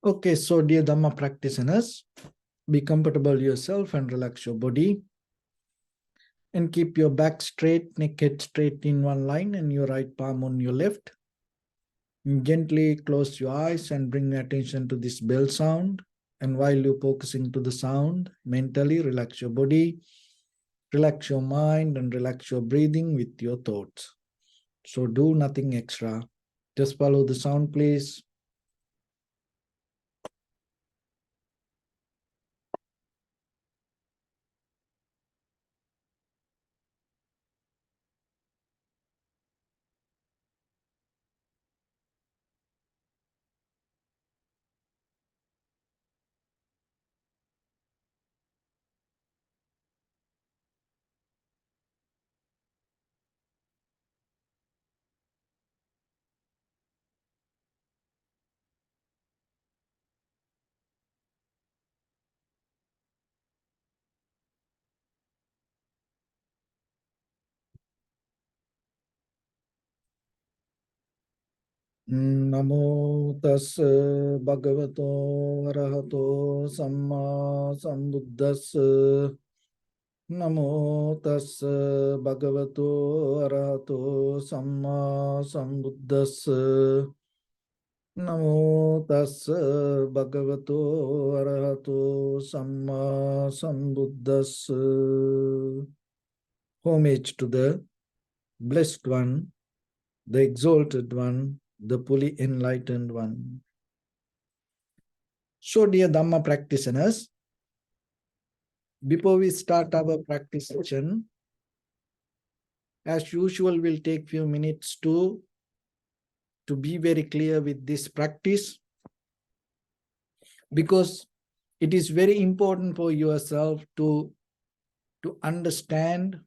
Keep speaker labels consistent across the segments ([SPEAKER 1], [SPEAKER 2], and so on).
[SPEAKER 1] Okay, so dear Dhamma practitioners, be comfortable yourself and relax your body. And keep your back straight, neck head straight in one line, and your right palm on your left. And gently close your eyes and bring attention to this bell sound. And while you're focusing to the sound, mentally relax your body, relax your mind, and relax your breathing with your thoughts. So do nothing extra. Just follow the sound, please. Namo tassa bhagavato arahato samma sambuddhassa. Namo tassa bhagavato arahato samma sambuddhassa. Namo tassa bhagavato arahato samma sambuddhassa. Homage to the blessed one, the exalted one, the fully enlightened one. So, dear Dhamma practitioners, before we start our practice session, as usual, we'll take few minutes to be very clear with this practice, because it is very important for yourself to understand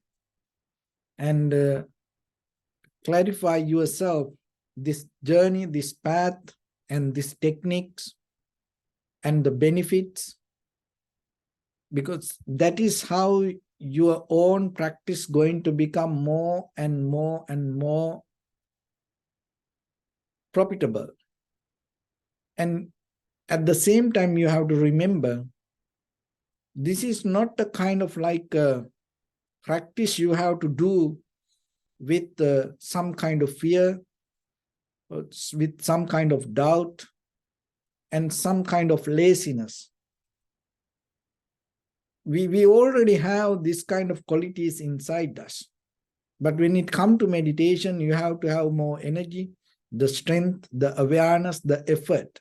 [SPEAKER 1] and clarify yourself this journey, this path, and these techniques and the benefits, because that is how your own practice going to become more and more and more profitable. And at the same time, you have to remember, this is not the kind of like practice you have to do with some kind of fear, or with some kind of doubt, and some kind of laziness. We already have this kind of qualities inside us. But when it comes to meditation, you have to have more energy, the strength, the awareness, the effort.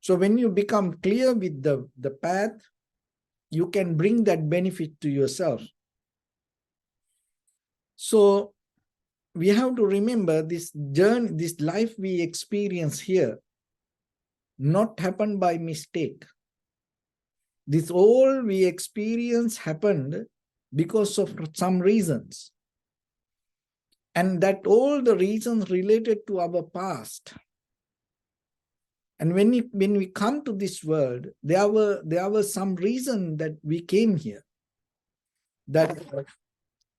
[SPEAKER 1] So when you become clear with the path, you can bring that benefit to yourself. So we have to remember this journey, this life we experience here, not happened by mistake. This all we experience happened because of some reasons. And that all the reasons related to our past. And when we come to this world, there were some reason that we came here. That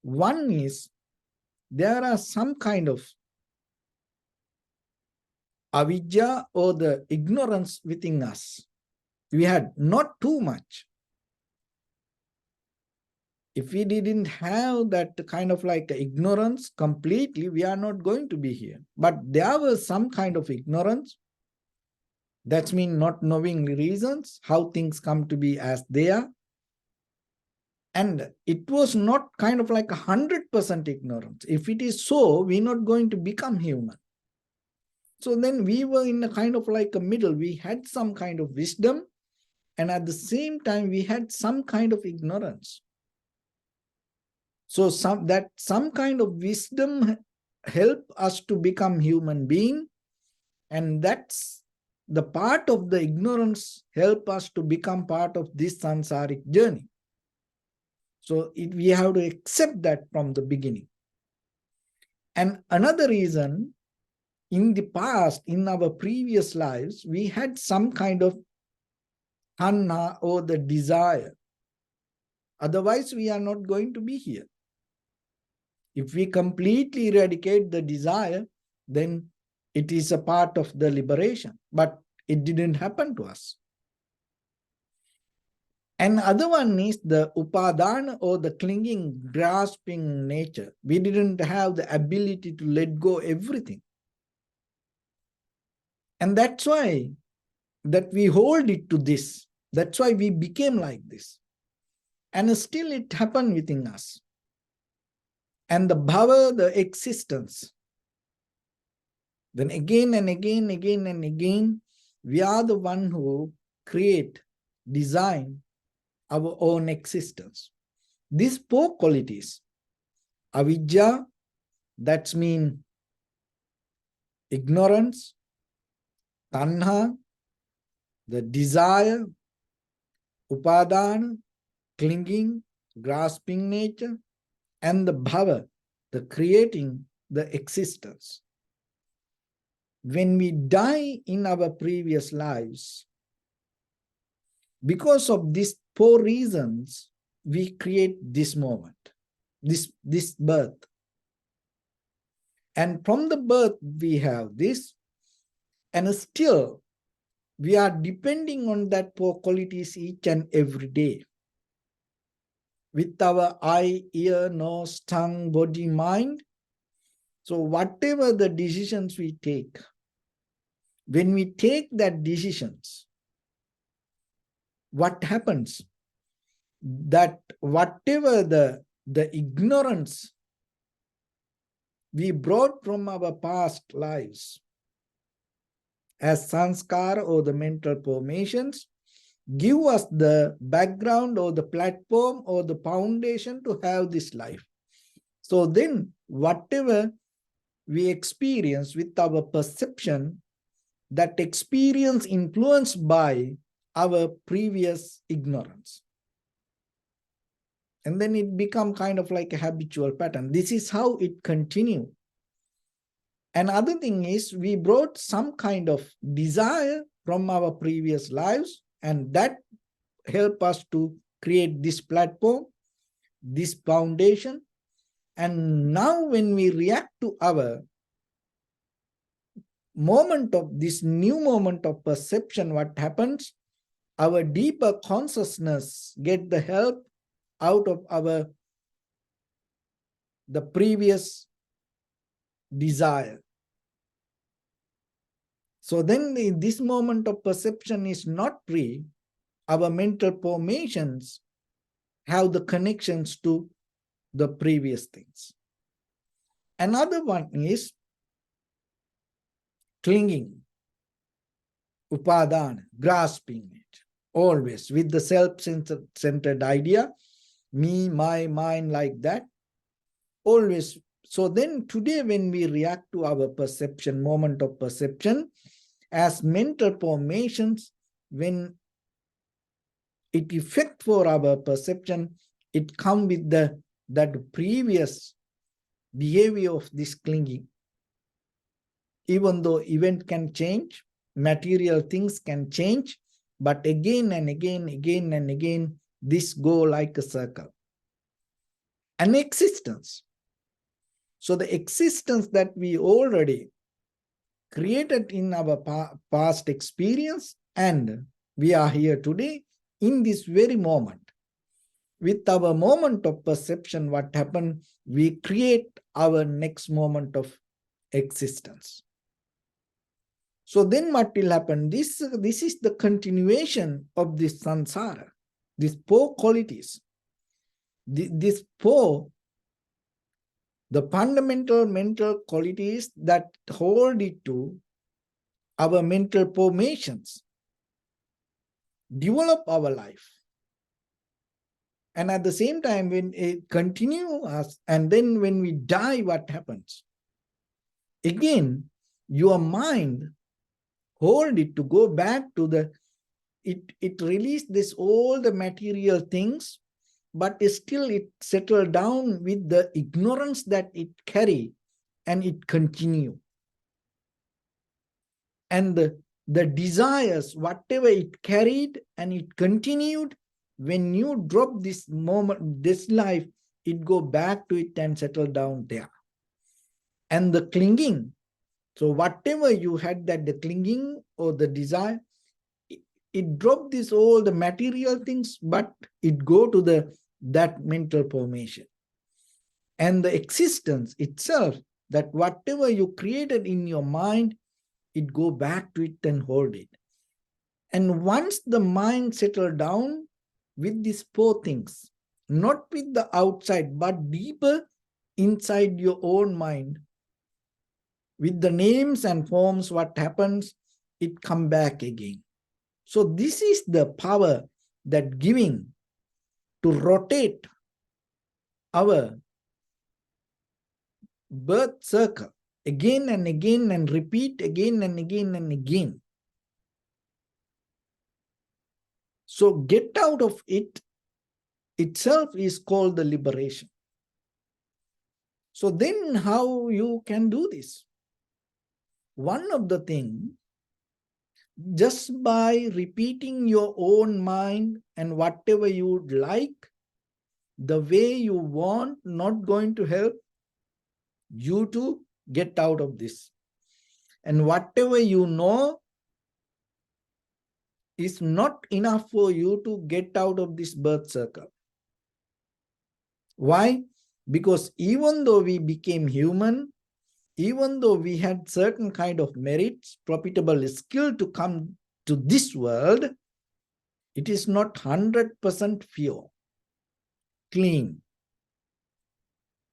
[SPEAKER 1] one is, there are some kind of avidya, or the ignorance within us. We had not too much. If we didn't have that kind of like ignorance completely, we are not going to be here. But there was some kind of ignorance. That means not knowing the reasons, how things come to be as they are. And it was not kind of like 100% ignorance. If it is so, we're not going to become human. So then we were in a kind of like a middle. We had some kind of wisdom, and at the same time, we had some kind of ignorance. So some kind of wisdom help us to become human being, and that's the part of the ignorance help us to become part of this samsaric journey. So we have to accept that from the beginning. And another reason, in the past, in our previous lives, we had some kind of tanha, or the desire. Otherwise, we are not going to be here. If we completely eradicate the desire, then it is a part of the liberation. But It didn't happen to us. And other one is the upadana, or the clinging, grasping nature. We didn't have the ability to let go everything. And that's why that we hold it to this. That's why we became like this. And still it happened within us. And the bhava, the existence. Then again and again, again and again, we are the one who create, design our own existence. These four qualities, avidya, that means ignorance, tanha, the desire, upadana, clinging, grasping nature, and the bhava, the creating the existence. When we die in our previous lives, because of these four reasons, we create this moment, this birth. And from the birth, we have this, and still we are depending on that four qualities each and every day. With our eye, ear, nose, tongue, body, mind. So whatever the decisions we take, when we take that decisions, what happens? That whatever the ignorance we brought from our past lives as sanskara, or the mental formations, give us the background or the platform or the foundation to have this life. So then whatever we experience with our perception, that experience influenced by our previous ignorance. And then it become kind of like a habitual pattern. This is how it continues. Another thing is, we brought some kind of desire from our previous lives, and that help us to create this platform, this foundation. And now when we react to our moment of this new moment of perception, what happens? Our deeper consciousness get the help out of the previous desire. So then this moment of perception is not free. Our mental formations have the connections to the previous things. Another one is clinging, upadana, grasping it, always with the self-centered idea, me, my, mine, like that, always. So then today when we react to our perception, moment of perception, as mental formations, when it affect for our perception, it come with that previous behavior of this clinging. Even though event can change, material things can change, but again and again, again and again, this go like a circle. An existence. So the existence that we already created in our past experience, and we are here today in this very moment. With our moment of perception, what happened? We create our next moment of existence. So then what will happen? This is the continuation of this samsara, these four qualities. These four, the fundamental mental qualities that hold it to our mental formations, develop our life. And at the same time, when it continues, and then when we die, what happens? Again, your mind hold it to go back to it released this all the material things, but still it settled down with the ignorance that it carried, and it continue. And the desires, whatever it carried and it continued, when you drop this moment, this life, it go back to it and settle down there. And the clinging, So whatever you had, that the clinging or the desire, it dropped this all the material things, but it go to that mental formation. And the existence itself, that whatever you created in your mind, it go back to it and hold it. And once the mind settle down with these four things, not with the outside, but deeper inside your own mind, with the names and forms, what happens, it come back again. So this is the power that giving to rotate our birth circle again and again and repeat again and again and again. So get out of it itself is called the liberation. So then how you can do this? One of the things, just by repeating your own mind and whatever you would like, the way you want, not going to help you to get out of this. And whatever you know is not enough for you to get out of this birth circle. Why? Because even though we became human, even though we had certain kind of merits, profitable skill to come to this world, it is not 100% pure, clean.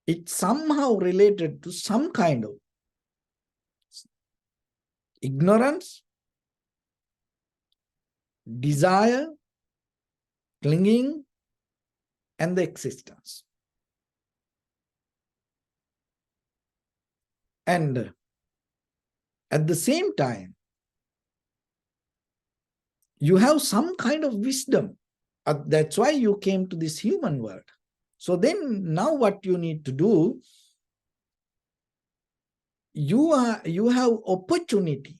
[SPEAKER 1] It's somehow related to some kind of ignorance, desire, clinging, and the existence. And at the same time, you have some kind of wisdom. That's why you came to this human world. So then now what you need to do, you have opportunity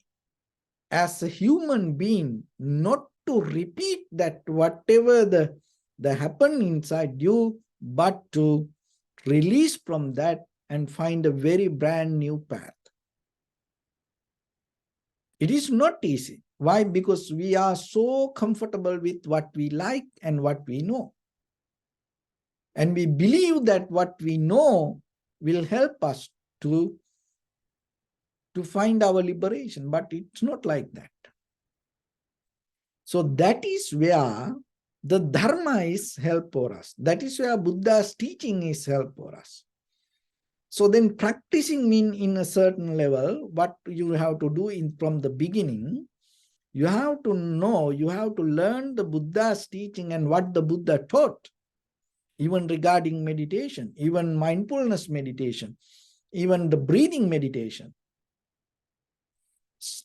[SPEAKER 1] as a human being not to repeat that whatever the happen inside you, but to release from that and find a very brand new path. It is not easy. Why? Because we are so comfortable with what we like and what we know. And we believe that what we know will help us to find our liberation, but it's not like that. So that is where the Dharma is help for us. That is where Buddha's teaching is help for us. So then practicing mean in a certain level, what you have to do from the beginning, you have to know, you have to learn the Buddha's teaching and what the Buddha taught, even regarding meditation, even mindfulness meditation, even the breathing meditation,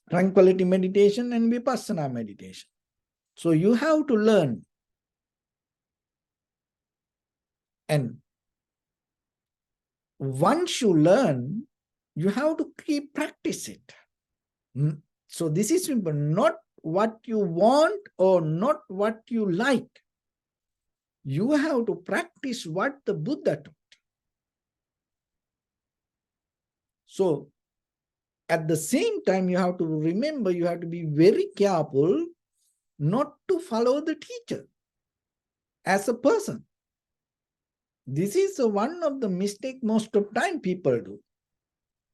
[SPEAKER 1] tranquility meditation and vipassana meditation. So you have to learn. And once you learn, you have to keep practice it. So this is simple, not what you want or not what you like. You have to practice what the Buddha taught. So at the same time, you have to remember, you have to be very careful not to follow the teacher as a person. This is one of the mistakes most of time people do.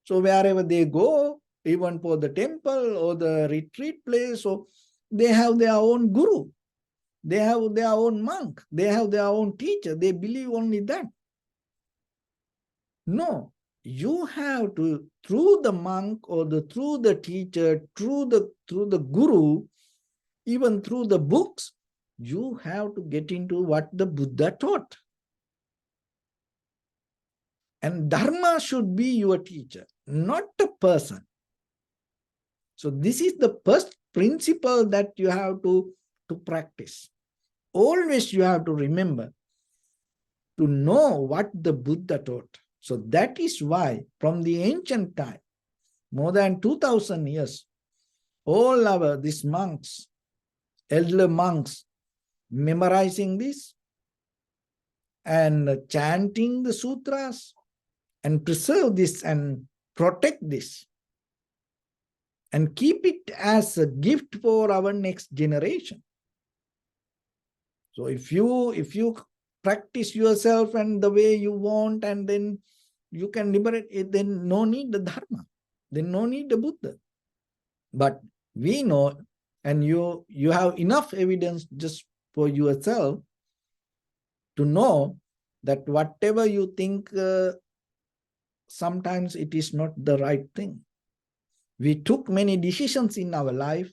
[SPEAKER 1] So wherever they go, even for the temple or the retreat place, so they have their own guru. They have their own monk. They have their own teacher. They believe only that. No, you have to, through the monk or through the teacher, through the guru, even through the books, you have to get into what the Buddha taught. And Dharma should be your teacher, not the person. So this is the first principle that you have to practice. Always you have to remember to know what the Buddha taught. So that is why from the ancient time, more than 2000 years, all these monks, elder monks, memorizing this and chanting the sutras and preserve this and protect this. and keep it as a gift for our next generation. So if you practice yourself and the way you want, and then you can liberate it, then no need the Dharma, then no need the Buddha. But we know, and you have enough evidence just for yourself to know that whatever you think, sometimes it is not the right thing. We took many decisions in our life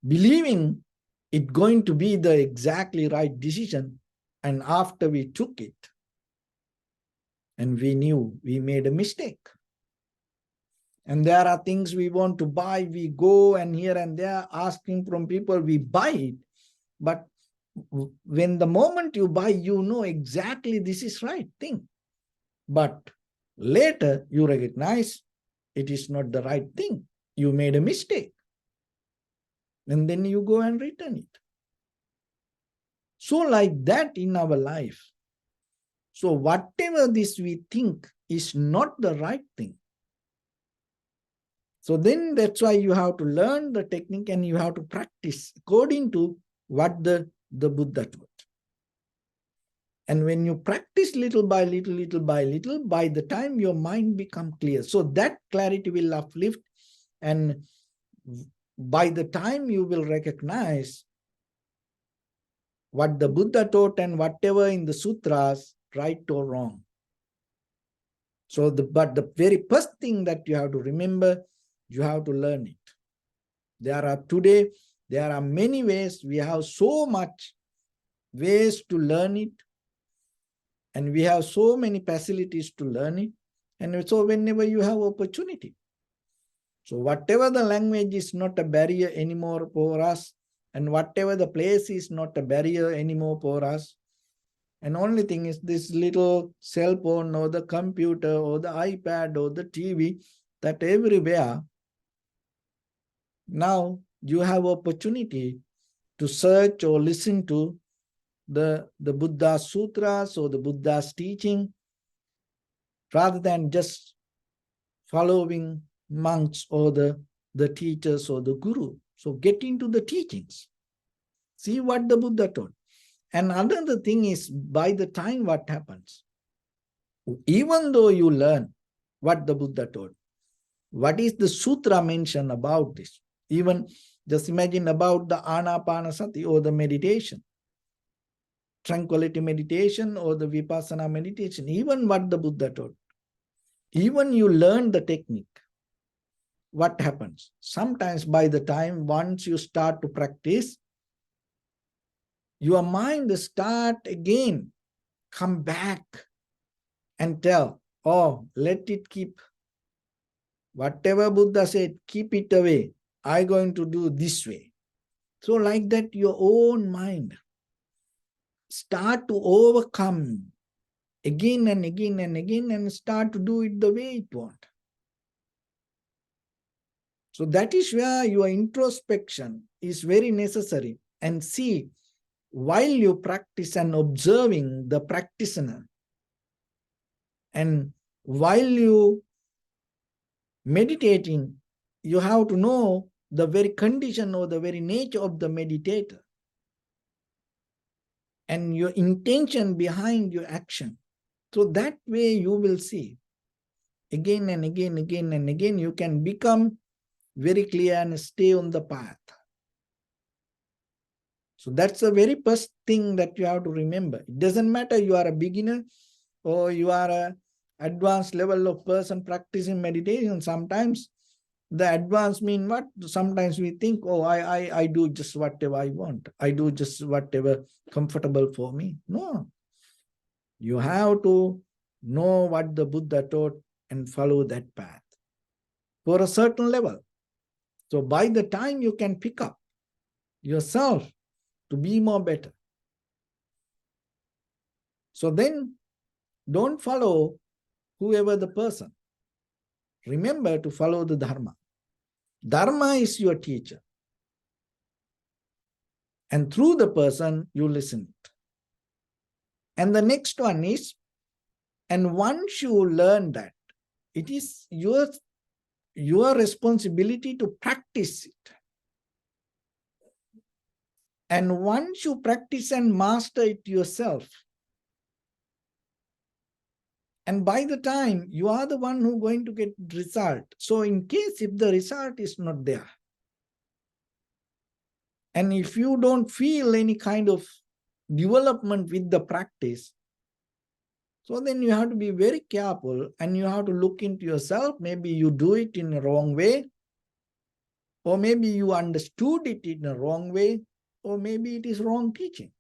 [SPEAKER 1] believing it going to be the exactly right decision, and after we took it and we knew we made a mistake. And there are things we want to buy, we go and here and there asking from people, we buy it. But when the moment you buy, you know exactly this is right thing. But later you recognize it is not the right thing. You made a mistake. And then you go and return it. So like that in our life. So whatever this we think is not the right thing. So then that's why you have to learn the technique and you have to practice according to what the Buddha taught. And when you practice little by little, by the time your mind becomes clear, so that clarity will uplift, and by the time you will recognize what the Buddha taught and whatever in the sutras, right or wrong. So but the very first thing that you have to remember, you have to learn it. Today, there are many ways. We have so much ways to learn it. And we have so many facilities to learn it. And so whenever you have opportunity. So whatever the language is not a barrier anymore for us. And whatever the place is not a barrier anymore for us. And only thing is this little cell phone or the computer or the iPad or the TV, that everywhere. Now you have opportunity to search or listen to the Buddha's sutras or the Buddha's teaching, rather than just following monks or the teachers or the guru. So get into the teachings. See what the Buddha taught. And another thing is, by the time what happens, even though you learn what the Buddha taught, what is the sutra mentioned about this? Even just imagine about the anapanasati or the meditation, tranquility meditation or the vipassana meditation, even what the Buddha taught. Even you learn the technique, what happens? Sometimes by the time once you start to practice, your mind start again, come back and tell, oh, let it keep. Whatever Buddha said, keep it away. I'm going to do this way. So like that, your own mind start to overcome again and again and again and start to do it the way it wants. So that is where your introspection is very necessary. And see, while you practice and observing the practitioner, and while you meditating, you have to know the very condition or the very nature of the meditator and your intention behind your action. So that way you will see again and again, again and again, you can become very clear and stay on the path. So that's the very first thing that you have to remember. It doesn't matter you are a beginner or you are a advanced level of person practicing meditation. Sometimes the advanced mean what? Sometimes we think, oh, I do just whatever I want. I do just whatever comfortable for me. No. You have to know what the Buddha taught and follow that path for a certain level. So by the time you can pick up yourself to be more better. So then don't follow whoever the person. Remember to follow the Dharma. Dharma is your teacher. And through the person, you listen it. And the next one is, and once you learn that, it is your responsibility to practice it. And once you practice and master it yourself, and by the time you are the one who going to get result. So in case if the result is not there, and if you don't feel any kind of development with the practice, so then you have to be very careful and you have to look into yourself. Maybe you do it in a wrong way, or maybe you understood it in a wrong way, or maybe it is wrong teaching.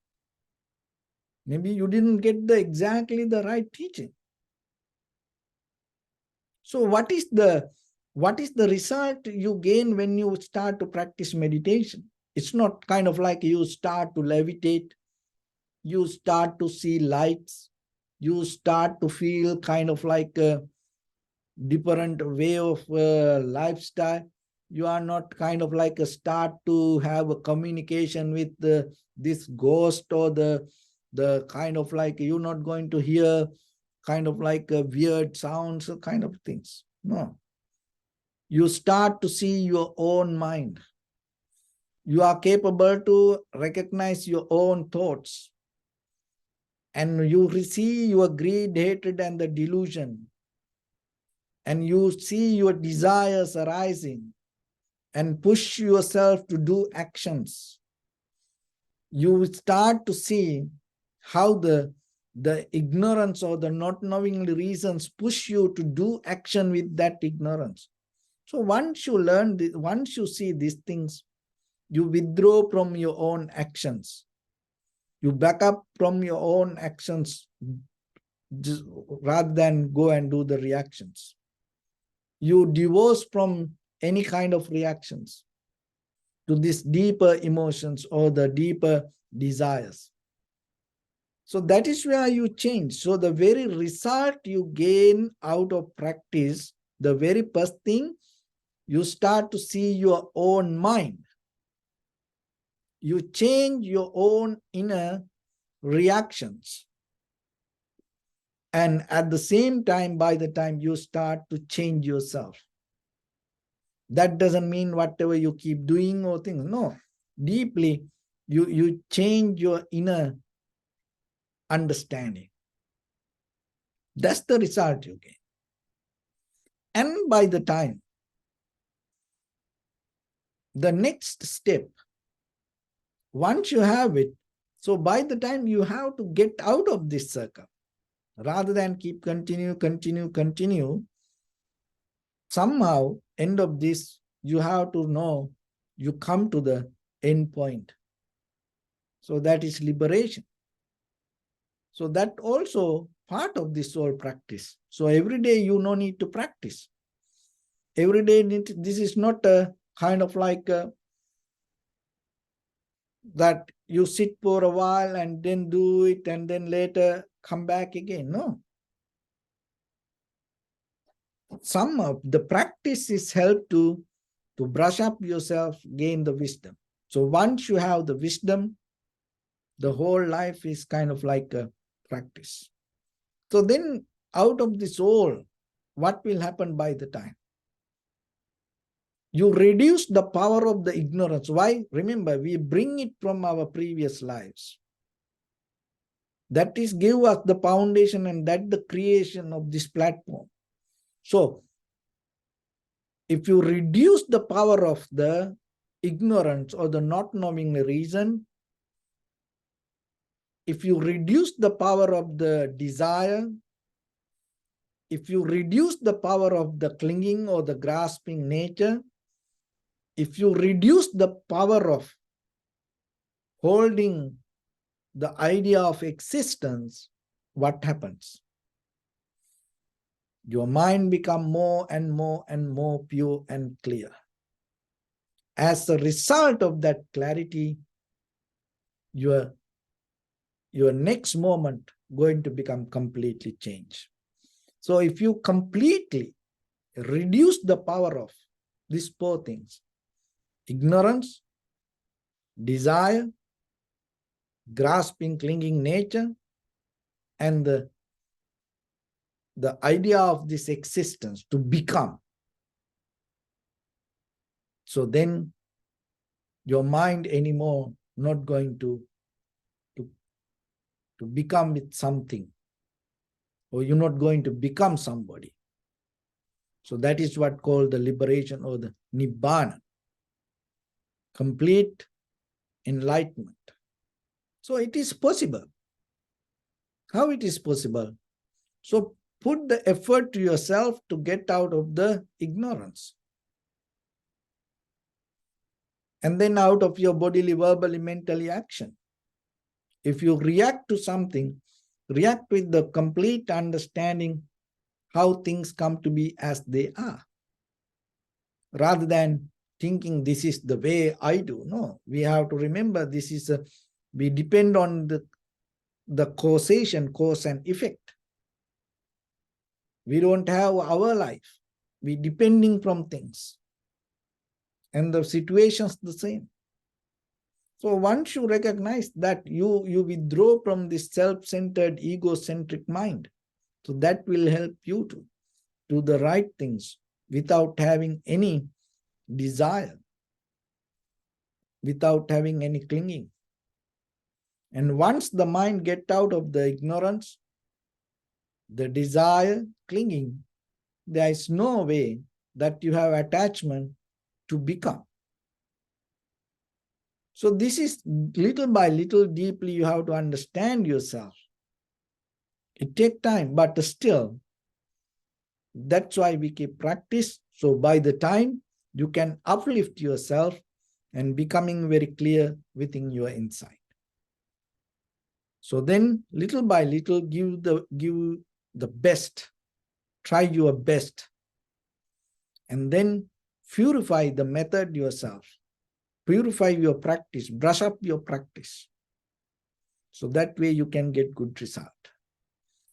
[SPEAKER 1] Maybe you didn't get exactly the right teaching. So what is the result you gain when you start to practice meditation? It's not kind of like you start to levitate, you start to see lights, you start to feel kind of like a different way of lifestyle. You are not kind of like a start to have a communication with this ghost, or the kind of like you're not going to hear kind of like weird sounds, kind of things. No. You start to see your own mind. You are capable to recognize your own thoughts. And you see your greed, hatred, and the delusion. And you see your desires arising and push yourself to do actions. You start to see how the ignorance or the not knowing reasons push you to do action with that ignorance. So once you learn this, once you see these things, you withdraw from your own actions. You back up from your own actions rather than go and do the reactions. You divorce from any kind of reactions to these deeper emotions or the deeper desires. So that is where you change. So the very result you gain out of practice, the very first thing, you start to see your own mind. You change your own inner reactions. And at the same time, by the time you start to change yourself. That doesn't mean whatever you keep doing or things. No, deeply, you change your inner understanding. That's the result you get. And by the time, the next step, once you have it, so by the time you have to get out of this circle, rather than keep continue, somehow, end of this, you have to know, you come to the end point. So that is liberation. So that also part of this whole practice. So every day you no need to practice. Every day, this is not a kind of like that you sit for a while and then do it and then later come back again. No. Some of the practice is help to brush up yourself, gain the wisdom. So once you have the wisdom, the whole life is kind of like a practice. So then out of this all, what will happen by the time? You reduce the power of the ignorance. Why? Remember, we bring it from our previous lives. That is give us the foundation, and that the creation of this platform. So if you reduce the power of the ignorance or the not knowing reason, if you reduce the power of the desire, if you reduce the power of the clinging or the grasping nature, if you reduce the power of holding the idea of existence, what happens? Your mind becomes more and more and more pure and clear. As a result of that clarity, your next moment going to become completely changed. So if you completely reduce the power of these four things, ignorance, desire, grasping, clinging nature, and the idea of this existence to become, So then your mind anymore not going to become with something, or you're not going to become somebody. So that is what called the liberation or the nibbana, complete enlightenment. So it is possible. How it is possible? So put the effort to yourself to get out of the ignorance. And then out of your bodily, verbally, mentally action. If you react to something, react with the complete understanding how things come to be as they are, rather than thinking this is the way I do. No, we have to remember this is we depend on the causation, cause and effect. We don't have our life. We depending from things. And the situation's the same. So once you recognize that, you withdraw from this self-centered, egocentric mind. So that will help you to do the right things without having any desire, without having any clinging. And once the mind get out of the ignorance, the desire, clinging, there is no way that you have attachment to become. So this is little by little, deeply you have to understand yourself. It takes time, but still, that's why we keep practice. So by the time you can uplift yourself and becoming very clear within your insight. So then little by little, give the best, try your best, and then purify the method yourself, purify your practice, brush up your practice. So that way you can get good result.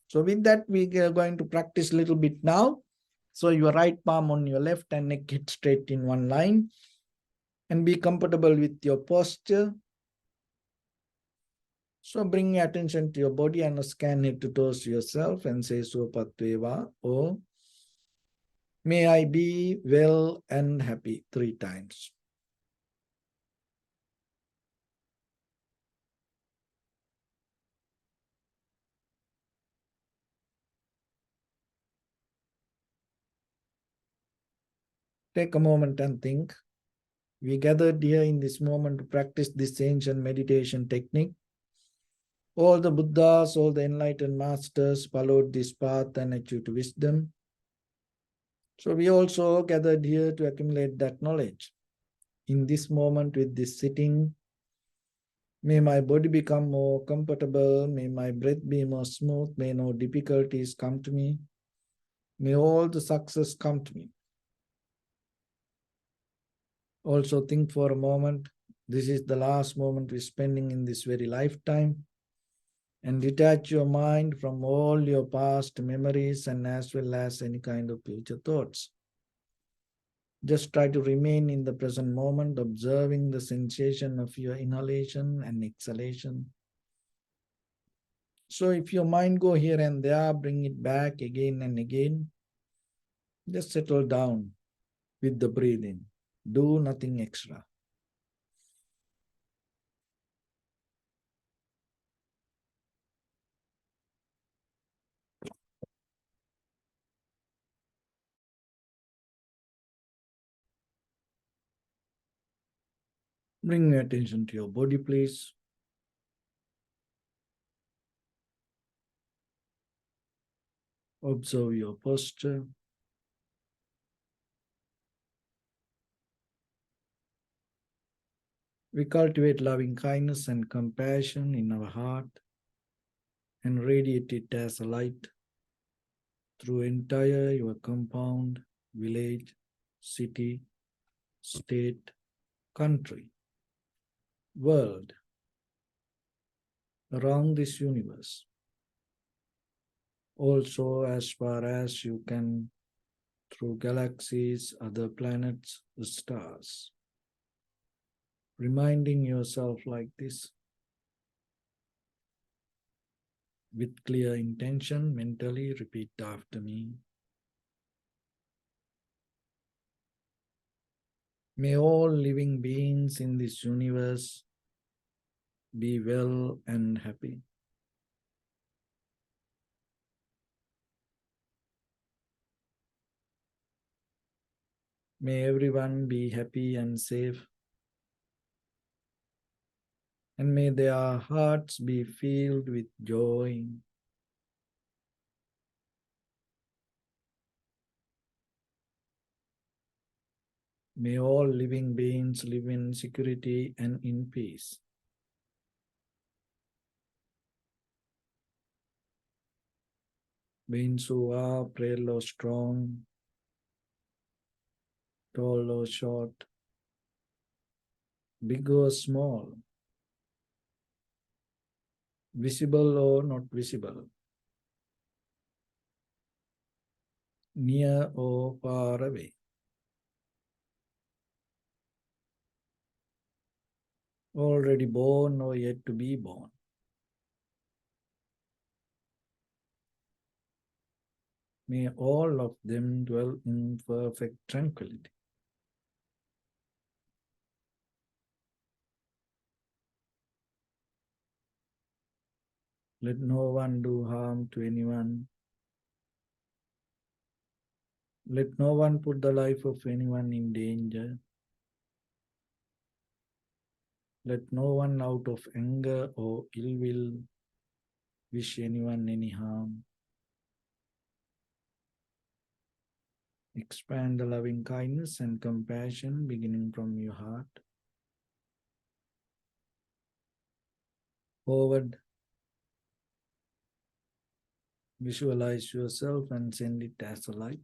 [SPEAKER 1] So with that, we are going to practice a little bit now. So your right palm on your left and neck hit straight in one line, and be comfortable with your posture. So bring your attention to your body and scan head to toes yourself and say Sopatveva, or may I be well and happy 3 times. Take a moment and think. We gathered here in this moment to practice this ancient meditation technique. All the Buddhas, all the enlightened masters followed this path and achieved wisdom. So we also gathered here to accumulate that knowledge. In this moment with this sitting, may my body become more comfortable, may my breath be more smooth, may no difficulties come to me, may all the success come to me. Also think for a moment, this is the last moment we're spending in this very lifetime, and detach your mind from all your past memories and as well as any kind of future thoughts. Just try to remain in the present moment, observing the sensation of your inhalation and exhalation. So if your mind go here and there, bring it back again and again. Just settle down with the breathing. Do nothing extra. Bring your attention to your body, please. Observe your posture. We cultivate loving kindness and compassion in our heart and radiate it as a light through entire your compound, village, city, state, country, world, around this universe. Also, as far as you can, through galaxies, other planets, the stars. Reminding yourself like this with clear intention, mentally repeat after me. May all living beings in this universe be well and happy. May everyone be happy and safe. And may their hearts be filled with joy. May all living beings live in security and in peace. Beings who are frail or strong, tall or short, big or small, visible or not visible, near or far away. Already born or yet to be born. May all of them dwell in perfect tranquility. Let no one do harm to anyone. Let no one put the life of anyone in danger. Let no one out of anger or ill will wish anyone any harm. Expand the loving kindness and compassion beginning from your heart. Forward, visualize yourself and send it as a light.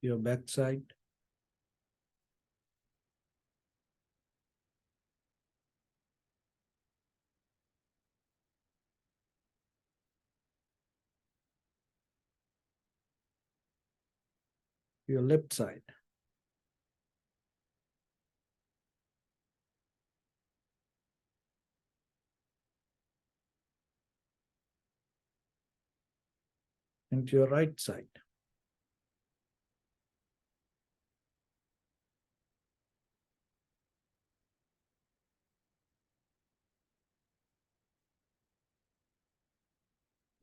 [SPEAKER 1] Your backside, your left side, and to your right side.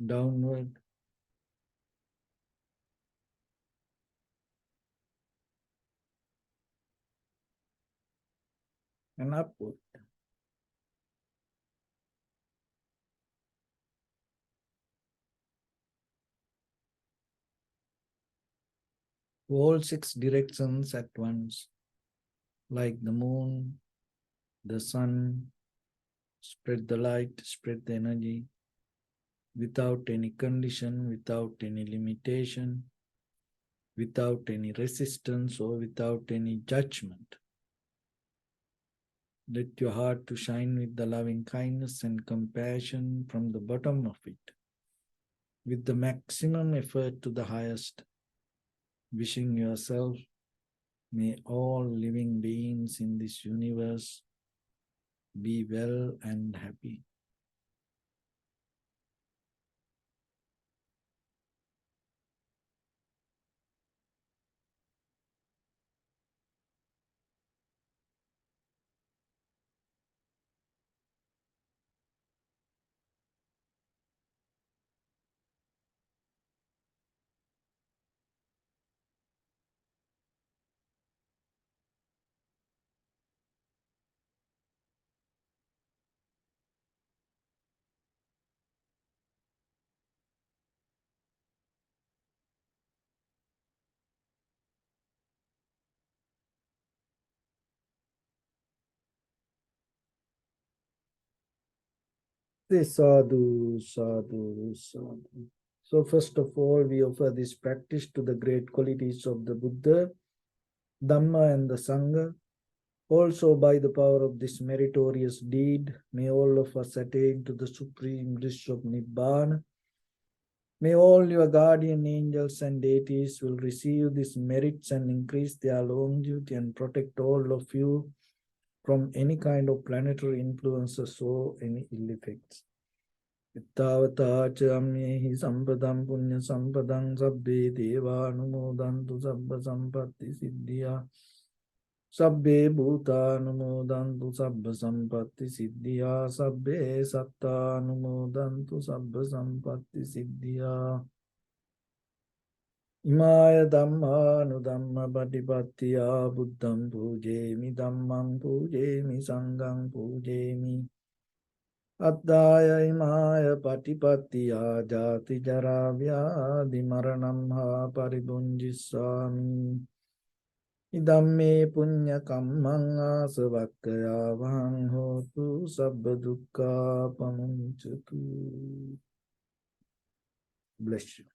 [SPEAKER 1] Downward and upward. All six directions at once, like the moon, the sun, spread the light, spread the energy, without any condition, without any limitation, without any resistance or without any judgment. Let your heart to shine with the loving kindness and compassion from the bottom of it, with the maximum effort to the highest, wishing yourself, may all living beings in this universe be well and happy. Say sadhu, sadhu, sadhu. So first of all, we offer this practice to the great qualities of the Buddha, Dhamma and the Sangha. Also by the power of this meritorious deed, may all of us attain to the supreme bliss of Nibbana. May all your guardian angels and deities will receive these merits and increase their longevity and protect all of you from any kind of planetary influences or any ill effects. Ittavatachamehi sampadam punya sampadam sabbe deva anumodantu sabba sampatti siddhya sabbe bhuta anumodantu sabba sampatti siddhya sabbe satta anumodantu sabba sampatti siddhya Imaya dhamma anudhamma patipattiya buddham pujemi dhammam pujemi sangham pujemi Addaya imaya patipattiya jati jara vyadhi maranam ha paribunjissami Idamme punya kammang asavakkaya vahang hotu sabba dukkha pamuncatu. Bless you.